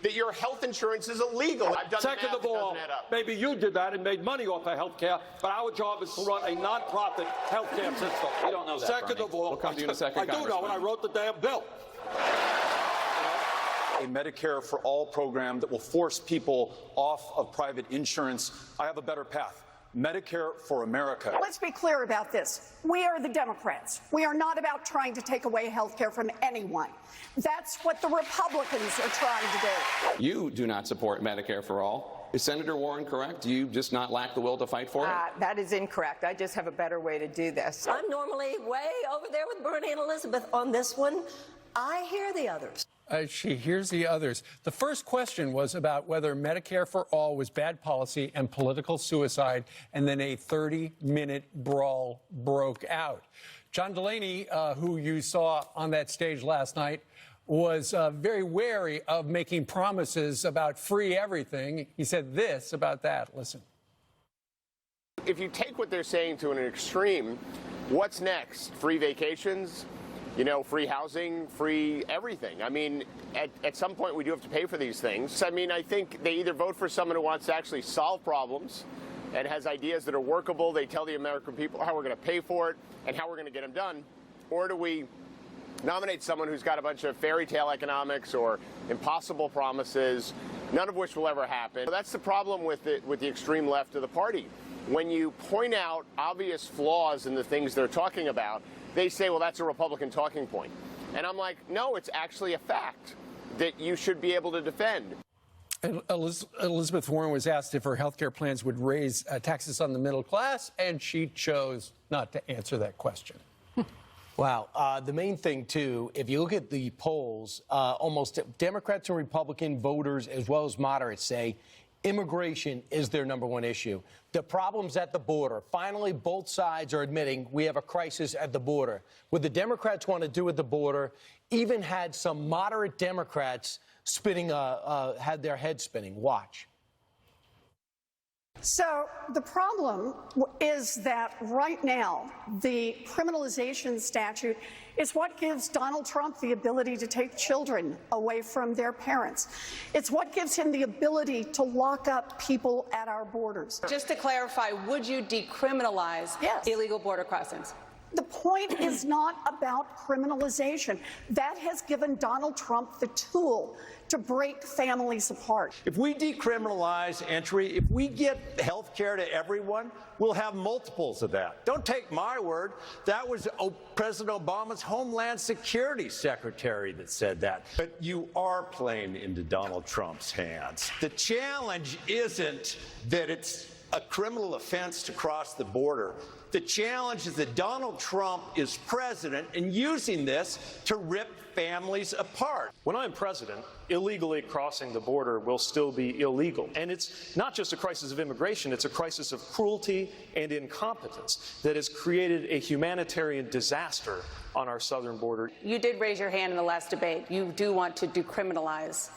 that your health insurance is illegal. I've done Second of all, maybe you did that and made money off of health care, but our job is to run a non-profit health care system. You don't know that, Second Bernie. of all, We'll come to you in a second, I do know, and I wrote the damn bill. A Medicare for All program that will force people off of private insurance. I have a better path. Medicare for America. Let's be clear about this. We are the Democrats. We are not about trying to take away health care from anyone. That's what the Republicans are trying to do. You do not support Medicare for All. Is Senator Warren correct? Do you just not lack the will to fight for it? That is incorrect. I just have a better way to do this. I'm normally way over there with Bernie and Elizabeth on this one. I hear the others. She hears the others. The first question was about whether Medicare for All was bad policy and political suicide, and then a 30-minute brawl broke out. John Delaney, who you saw on that stage last night, was very wary of making promises about free everything. He said this about that. Listen. If you take what they're saying to an extreme, what's next? Free vacations? You know, free housing, free everything. I mean, at some point we do have to pay for these things. I mean, I think they either vote for someone who wants to actually solve problems and has ideas that are workable. They tell the American people how we're going to pay for it and how we're going to get them done. Or do we nominate someone who's got a bunch of fairy tale economics or impossible promises, none of which will ever happen? So that's the problem with the extreme left of the party. When you point out obvious flaws in the things they're talking about, they say, well, that's a Republican talking point. And I'm like, no, it's actually a fact that you should be able to defend. And Elizabeth Warren was asked if her health care plans would raise taxes on the middle class, and she chose not to answer that question. Wow. The main thing, too, if you look at the polls, almost Democrats and Republican voters, as well as moderates, say immigration is their #1 issue. The problem's at the border. Finally, both sides are admitting we have a crisis at the border. What the Democrats want to do at the border even had some moderate Democrats spinning, had their heads spinning. Watch. So the problem is that right now, the criminalization statute is what gives Donald Trump the ability to take children away from their parents. It's what gives him the ability to lock up people at our borders. Just to clarify, would you decriminalize illegal border crossings? The point is not about criminalization. That has given Donald Trump the tool to break families apart. If we decriminalize entry, if we get health care to everyone, we'll have multiples of that. Don't take my word. That was President Obama's Homeland Security Secretary that said that. But you are playing into Donald Trump's hands. The challenge isn't that it's a criminal offense to cross the border. The challenge is that Donald Trump is president and using this to rip families apart. When I'm president, illegally crossing the border will still be illegal. And it's not just a crisis of immigration, it's a crisis of cruelty and incompetence that has created a humanitarian disaster on our southern border. You did raise your hand in the last debate. You do want to decriminalize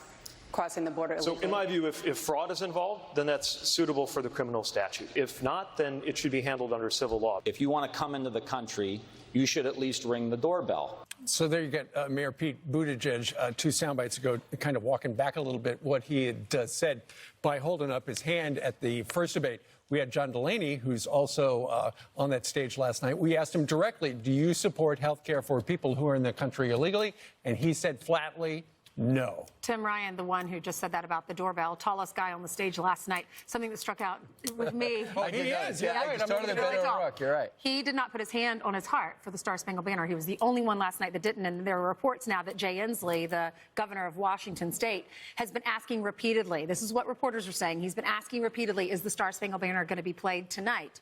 crossing the border illegally. So in my view, if fraud is involved, then that's suitable for the criminal statute. If not, then it should be handled under civil law. If you want to come into the country, you should at least ring the doorbell. So there you get Mayor Pete Buttigieg 2 sound bites ago kind of walking back a little bit what he had said by holding up his hand at the first debate. We had John Delaney, who's also on that stage last night. We asked him directly, do you support health care for people who are in the country illegally? And he said flatly, no. Tim Ryan, the one who just said that about the doorbell, tallest guy on the stage last night, something that struck out with me. Oh, he is. Yeah, right. he's totally really better rock. You're right. He did not put his hand on his heart for the Star-Spangled Banner. He was the only one last night that didn't. And there are reports now that Jay Inslee, the governor of Washington State, has been asking repeatedly. This is what reporters are saying. He's been asking repeatedly, is the Star-Spangled Banner going to be played tonight?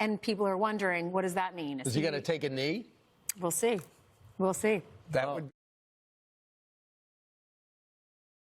And people are wondering, what does that mean? Is he going to take a knee? We'll see. We'll see. That would